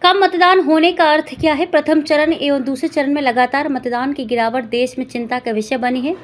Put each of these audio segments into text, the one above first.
कम मतदान होने का अर्थ क्या है? प्रथम चरण एवं दूसरे चरण में लगातार मतदान की गिरावट देश में चिंता का विषय बनी है,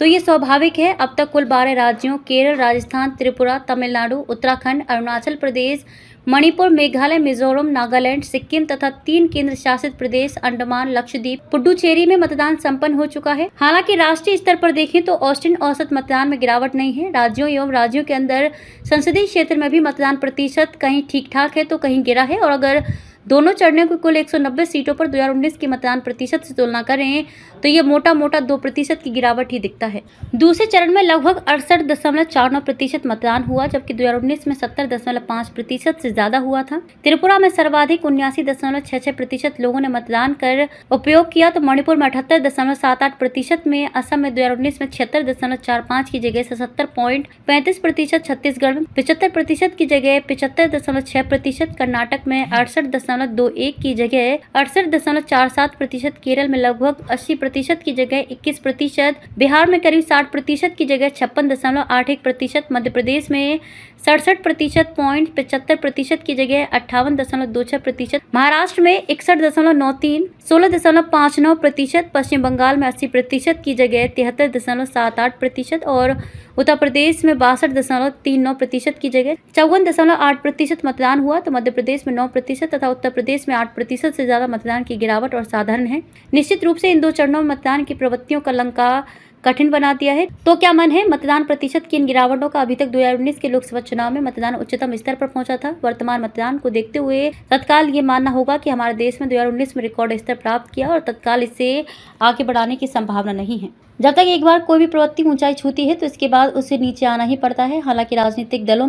तो ये स्वाभाविक है। अब तक कुल 12 राज्यों केरल, राजस्थान, त्रिपुरा, तमिलनाडु, उत्तराखंड, अरुणाचल प्रदेश, मणिपुर, मेघालय, मिजोरम, नागालैंड, सिक्किम तथा 3 केंद्र शासित प्रदेश अंडमान, लक्षद्वीप, पुडुचेरी में मतदान संपन्न हो चुका है। हालांकि राष्ट्रीय स्तर पर देखें तो औसतन औसत मतदान में गिरावट नहीं है। राज्यों एवं राज्यों के अंदर संसदीय क्षेत्र में भी मतदान प्रतिशत कहीं ठीक ठाक है तो कहीं गिरा है। और अगर दोनों चरणों की कुल 190 सीटों पर 2019 की मतदान प्रतिशत से तुलना करें तो ये मोटा 2% की गिरावट ही दिखता है। दूसरे चरण में लगभग 68.49% मतदान हुआ, जबकि 2019 में 70.5% से ज्यादा हुआ था। त्रिपुरा में सर्वाधिक 79.66% लोगों ने मतदान कर उपयोग किया, तो मणिपुर में 78.78% में, असम में 2019 में 76.45 की जगह 77.35%, छत्तीसगढ़ में 75% की जगह 75.6%, कर्नाटक में 68.21 की जगह 68.47%, केरल में लगभग 80% की जगह 21%, बिहार में करीब 60% की जगह 56.81%, मध्य प्रदेश में 67.75% की जगह 58.26%, महाराष्ट्र में 61.93, 16.59%, पश्चिम बंगाल में 80% की जगह 73.78% और उत्तर प्रदेश में 62.39% की जगह 54.8% मतदान हुआ, तो मध्य प्रदेश में 9% तथा उत्तर प्रदेश में 8% से ज्यादा मतदान की गिरावट और साधारण है। निश्चित रूप से इन 2 चरणों में मतदान की प्रवृत्तियों का लंका कठिन बना दिया है। तो क्या मन है? मतदान प्रतिशत की इन गिरावटों का अभी तक 2019 के लोकसभा चुनाव में मतदान उच्चतम स्तर पर पहुंचा था। वर्तमान मतदान को देखते हुए तत्काल ये मानना होगा कि हमारे देश में 2019 में रिकॉर्ड स्तर प्राप्त किया और तत्काल इससे आगे बढ़ाने की संभावना नहीं है। जब तक एक बार कोई भी प्रवृत्ति ऊंचाई छूती है तो इसके बाद उसे नीचे आना ही पड़ता है। हालांकि राजनीतिक दलों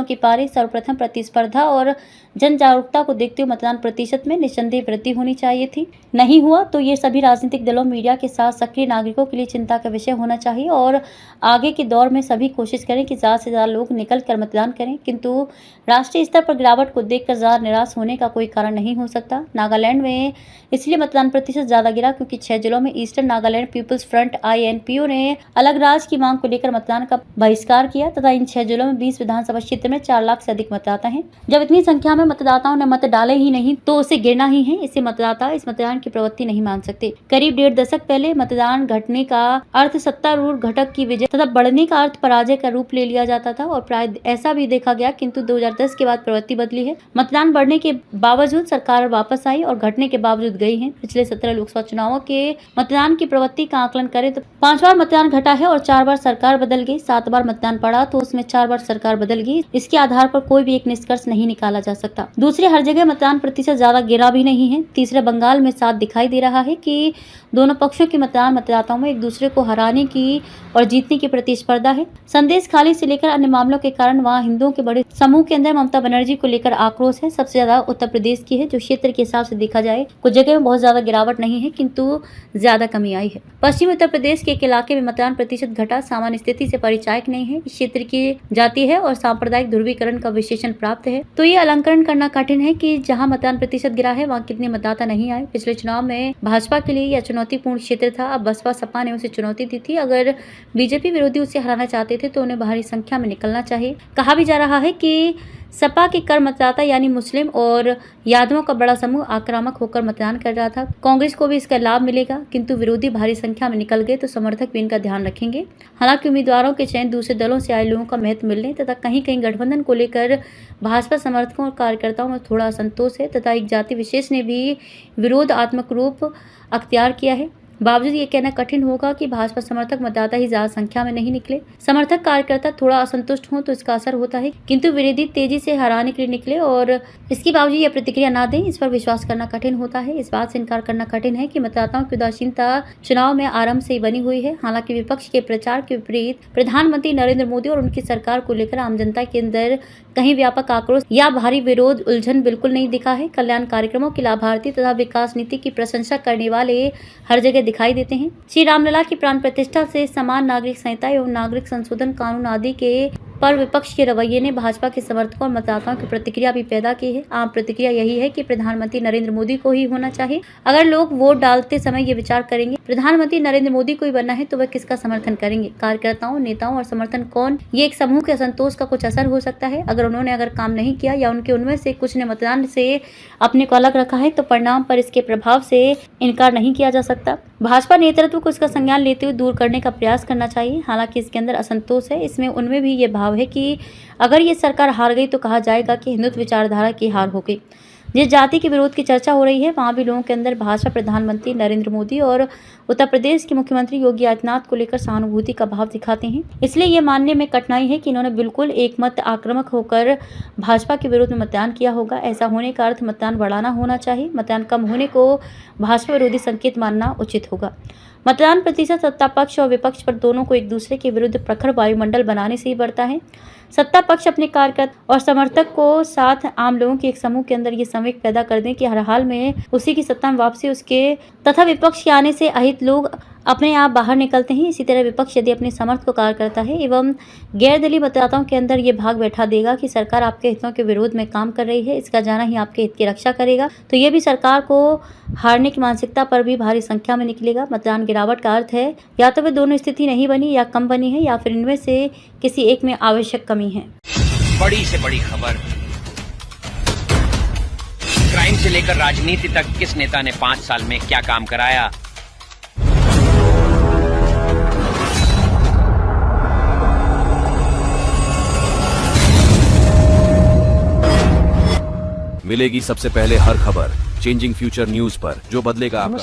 की पारी सर्वप्रथम प्रतिस्पर्धा और जन जागरूकता को देखते हुए मतदान प्रतिशत में निस्संदेह वृद्धि होनी चाहिए थी। नहीं हुआ तो ये सभी राजनीतिक दलों, मीडिया के साथ सक्रिय नागरिकों के लिए चिंता का विषय होना चाहिए और आगे के दौर में सभी कोशिश करें कि ज्यादा से ज्यादा लोग निकल कर मतदान करें। किंतु राष्ट्रीय स्तर पर गिरावट को देखकर ज्यादा निराश होने का कोई कारण नहीं हो सकता। नागालैंड में इसलिए मतदान प्रतिशत ज्यादा गिरा क्योंकि 6 जिलों में Eastern Nagaland peoples front INPO ने अलग राज्य की मांग को लेकर मतदान का बहिष्कार किया तथा इन 6 जिलों में 20 विधानसभा क्षेत्र में 4 लाख से अधिक मतदाता हैं। जब इतनी संख्या में मतदाताओं ने मत डाले ही नहीं तो उसे गिरना ही है। इसे मतदाता इस मतदान की प्रवृत्ति नहीं मान सकते। करीब 1.5 दशक पहले मतदान घटने का अर्थ सत्तारूढ़ घटक की विजय तथा बढ़ने का अर्थ पराजय का रूप ले लिया जाता था और प्राय ऐसा भी देखा गया, किंतु 2010 के बाद प्रवृत्ति बदली है। मतदान बढ़ने के बावजूद सरकार वापस आई और घटने के बावजूद गई है। पिछले 17 लोकसभा चुनावों के मतदान की प्रवृत्ति का आकलन करें तो 5 बार मतदान घटा है और 4 बार सरकार बदल गई। 7 बार मतदान पड़ा तो उसमें 4 बार सरकार बदल गई। इसके आधार पर कोई भी एक निष्कर्ष नहीं निकाला जा सकता। दूसरे हर जगह मतदान प्रतिशत ज्यादा गिरा भी नहीं है। तीसरे बंगाल में साफ दिखाई दे रहा है कि दोनों पक्षों के मतदाताओं में एक दूसरे को हराने की और जीतने की प्रतिस्पर्धा है। संदेश खाली से लेकर अन्य मामलों के कारण वहां हिंदुओं के बड़े समूह के अंदर ममता बनर्जी को लेकर आक्रोश है। सबसे ज्यादा उत्तर प्रदेश की है, जो क्षेत्र के हिसाब से देखा जाए कुछ जगह में बहुत ज्यादा गिरावट नहीं है किंतु ज्यादा कमी आई है। पश्चिमी उत्तर प्रदेश के एक इलाके में मतदान प्रतिशत घटा सामान्य स्थिति से परिचायक नहीं है। इस क्षेत्र की जाति है और सांप्रदायिक ध्रुवीकरण का विशेषण प्राप्त है, तो ये अलंकरण करना कठिन है कि जहां मतदान प्रतिशत गिरा है वहां कितने मतदाता नहीं आए। पिछले चुनाव में भाजपा के लिए यह चुनौतीपूर्ण क्षेत्र था। अब बसपा सपा ने उसे चुनौती दी थी। अगर बीजेपी विरोधी उसे हराना चाहते थे तो उन्हें भारी संख्या में निकलना चाहिए। कहा भी जा रहा है कि सपा के कर मतदाता यानी मुस्लिम और यादवों का बड़ा समूह आक्रामक होकर मतदान कर रहा था। कांग्रेस को भी इसका लाभ मिलेगा, किंतु विरोधी भारी संख्या में निकल गए तो समर्थक भी इनका ध्यान रखेंगे। हालांकि उम्मीदवारों के चयन दूसरे दलों से आए लोगों का महत्व मिलने तथा कहीं कहीं गठबंधन को लेकर भाजपा समर्थकों और कार्यकर्ताओं में थोड़ा असंतोष है तथा एक जाति विशेष ने भी विरोधात्मक रूप अख्तियार किया है। बावजूद ये कहना कठिन होगा कि भाजपा समर्थक मतदाता ही ज्यादा संख्या में नहीं निकले। समर्थक कार्यकर्ता थोड़ा असंतुष्ट हो तो इसका असर होता है, किंतु विरोधी तेजी से हराने के लिए निकले और इसके बावजूद ये प्रतिक्रिया ना दें, इस पर विश्वास करना कठिन होता है। इस बात से इनकार करना कठिन है कि मतदाताओं की उदासीनता चुनाव में आरंभ से ही बनी हुई है। हालांकि विपक्ष के प्रचार के विपरीत प्रधानमंत्री नरेंद्र मोदी और उनकी सरकार को लेकर आम जनता के अंदर कहीं व्यापक आक्रोश या भारी विरोध उलझन बिल्कुल नहीं दिखा है। कल्याण कार्यक्रमों के लाभार्थी तथा विकास नीति की प्रशंसा करने वाले हर जगह दिखाई देते हैं। श्री रामलला की प्राण प्रतिष्ठा से समान नागरिक संहिता एवं नागरिक संशोधन कानून आदि के पर विपक्ष के रवैये ने भाजपा के समर्थकों और मतदाताओं की प्रतिक्रिया भी पैदा की है। आम प्रतिक्रिया यही है कि प्रधानमंत्री नरेंद्र मोदी को ही होना चाहिए। अगर लोग वोट डालते समय ये विचार करेंगे प्रधानमंत्री नरेंद्र मोदी को ही बनना है तो वह किसका समर्थन करेंगे? कार्यकर्ताओं, नेताओं और समर्थन कौन? ये एक समूह के असंतोष का कुछ असर हो सकता है। अगर उन्होंने काम नहीं किया या उनमें से कुछ ने मतदान से अपने को अलग रखा है तो परिणाम पर इसके प्रभाव से इनकार नहीं किया जा सकता। भाजपा नेतृत्व को इसका संज्ञान लेते हुए दूर करने का प्रयास करना चाहिए। हालांकि इसके अंदर असंतोष है, इसमें उनमें भी ये भाव है कि अगर ये सरकार हार गई तो कहा जाएगा कि हिंदुत्व विचारधारा की हार हो गई। जिस जाति के विरोध की चर्चा हो रही है वहाँ भी लोगों के अंदर भाजपा प्रधानमंत्री नरेंद्र मोदी और उत्तर प्रदेश के मुख्यमंत्री योगी आदित्यनाथ को लेकर सहानुभूति का भाव दिखाते हैं। इसलिए ये मानने में कठिनाई है कि इन्होंने बिल्कुल एक मत आक्रामक होकर भाजपा के विरोध में मतदान किया होगा। ऐसा होने का अर्थ मतदान बढ़ाना होना चाहिए। मतदान कम होने को भाजपा विरोधी संकेत मानना उचित होगा। मतदान प्रतिशत सत्ता पक्ष और विपक्ष पर दोनों को एक दूसरे के विरुद्ध प्रखर वायुमंडल बनाने से ही बढ़ता है। सत्ता पक्ष अपने कार्यकर्ता और समर्थक को साथ आम लोगों के एक समूह के अंदर ये संवेग पैदा कर दें कि हर हाल में उसी की सत्ता में वापसी उसके तथा विपक्ष के आने से अहित लोग अपने आप बाहर निकलते हैं। इसी तरह विपक्ष यदि अपने समर्थ को कार्य करता है एवं गैर दलीय मतदाताओं के अंदर ये भाग बैठा देगा कि सरकार आपके हितों के विरोध में काम कर रही है, इसका जाना ही आपके हित की रक्षा करेगा, तो ये भी सरकार को हारने की मानसिकता पर भी भारी संख्या में निकलेगा। मतदान गिरावट का अर्थ है या तो वे दोनों स्थिति नहीं बनी या कम बनी है या फिर इनमें से किसी एक में आवश्यक कमी है। बड़ी से बड़ी खबर, क्राइम से लेकर राजनीति तक किस नेता ने 5 साल में क्या काम कराया। मिलेगी सबसे पहले हर खबर चेंजिंग फ्यूचर न्यूज पर, जो बदलेगा आपका